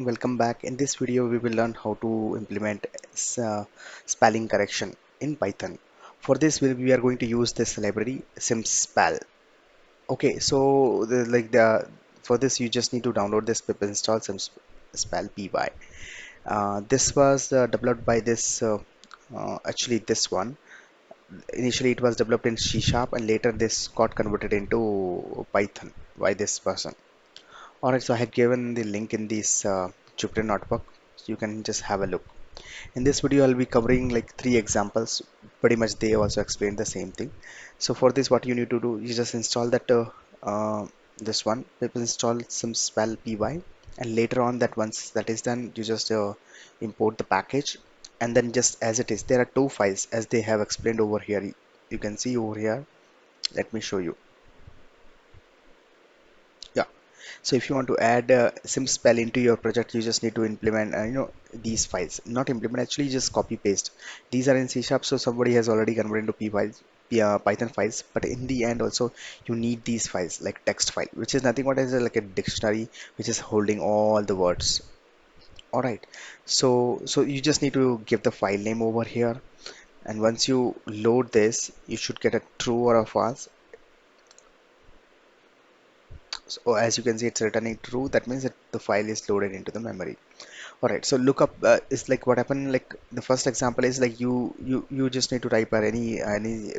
Welcome back. In this video, we will learn how to implement spelling correction in Python. For this, we are going to use this library SimSpell. Okay, so for this, you just need to download this pip install SimSpell py. This was developed by actually this one. Initially, it was developed in C Sharp, and later this got converted into Python by this person. Alright, so I had given the link in this Jupyter notebook, so you can just have a look. In this video, I'll be covering like three examples. Pretty much they also explain the same thing. So for this, what you need to do, you just install this one. We will install some spell py, and later on that once that is done, you just import the package, and then just as it is, there are two files as they have explained over here. You can see over here. Let me show you. Yeah. So if you want to add SimSpell into your project, you just need to implement, these files. Not implement, actually just copy paste. These are in C Sharp, so somebody has already converted into P files, Python files. But in the end, also you need these files like text file, which is nothing but is like a dictionary which is holding all the words. All right. So you just need to give the file name over here, and once you load this, you should get a true or a false. So as you can see, it's returning true. That means that the file is loaded into the memory. All right, so lookup is like what happened. Like the first example is like you just need to type any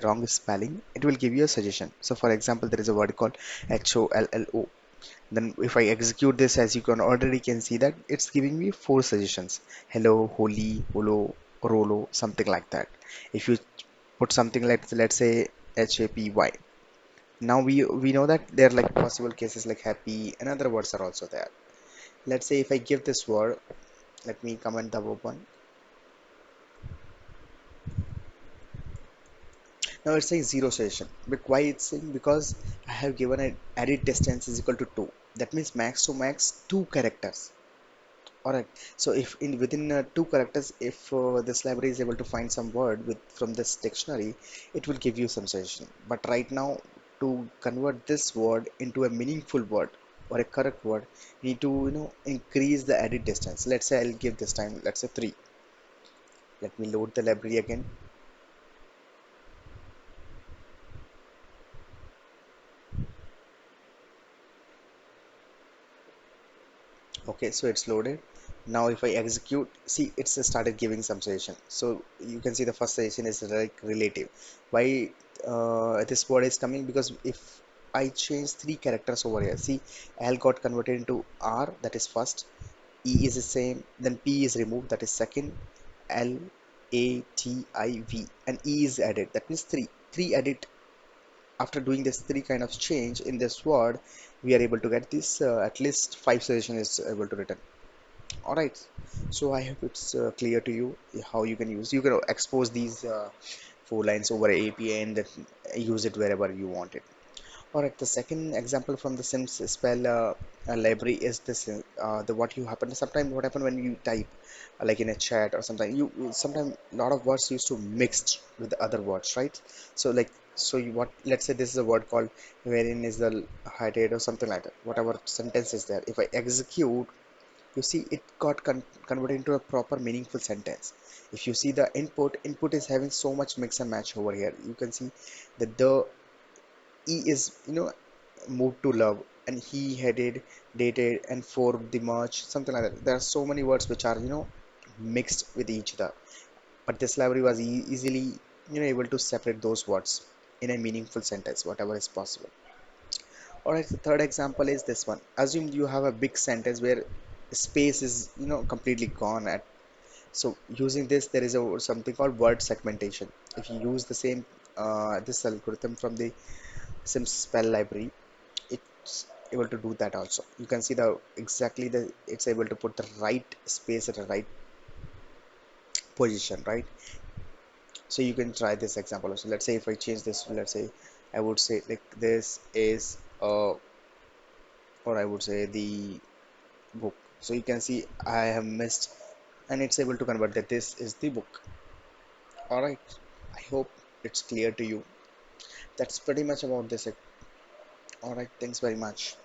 wrong spelling. It will give you a suggestion. So for example, there is a word called HOLLO. Then if I execute this, as you can already can see that it's giving me four suggestions: hello, holy, holo, rolo, something like that. If you put something like let's say HAPY, now we know that there are like possible cases like happy and other words are also there. Let's say if I give this word, let me comment the above one. Now it's saying zero session. But why it's saying? Because I have given an added distance is equal to 2. That means max to max 2 characters. Alright. So if in within 2 characters, if this library is able to find some word with from this dictionary, it will give you some suggestion. But right now, to convert this word into a meaningful word or a correct word, you need to increase the added distance. Let's say I'll give this time, let's say 3. Let me load the library again. Okay, so it's loaded. Now if I execute, see it's started giving some suggestion. So you can see the first suggestion is like relative. Why this word is coming? Because if I change three characters over here, see L got converted into R, that is first, E is the same, then P is removed, that is second, L A T I V, and E is added, that means three added. After doing this three kind of change in this word, we are able to get this at least five suggestion is able to return. All right, so I hope it's clear to you how you can use. You can expose these four lines over API and then use it wherever you want it. All right, the second example from the Sims spell library is this. The what you happen sometimes what happen when you type like in a chat or sometimes sometimes a lot of words used to mixed with the other words, right? So like what let's say this is a word called wherein is the heighted or something like that. Whatever sentence is there, if I execute, you see it got converted into a proper meaningful sentence. If you see the input is having so much mix and match over here. You can see that the E is moved to love, and he headed dated and for the march, something like that. There are so many words which are mixed with each other, but this library was easily able to separate those words in a meaningful sentence whatever is possible. All right, the third example is this one. Assume you have a big sentence where space is completely gone at. So using this, there is a something called word segmentation. If you use the same this algorithm from the Sims spell library, it's able to do that also. You can see the exactly the it's able to put the right space at the right position, right? So you can try this example also. Let's say if I change this, let's say I would say like this is or I would say the book. So you can see I have missed, and it's able to convert that this is the book. All right, I hope it's clear to you. That's pretty much about this. All right, thanks very much.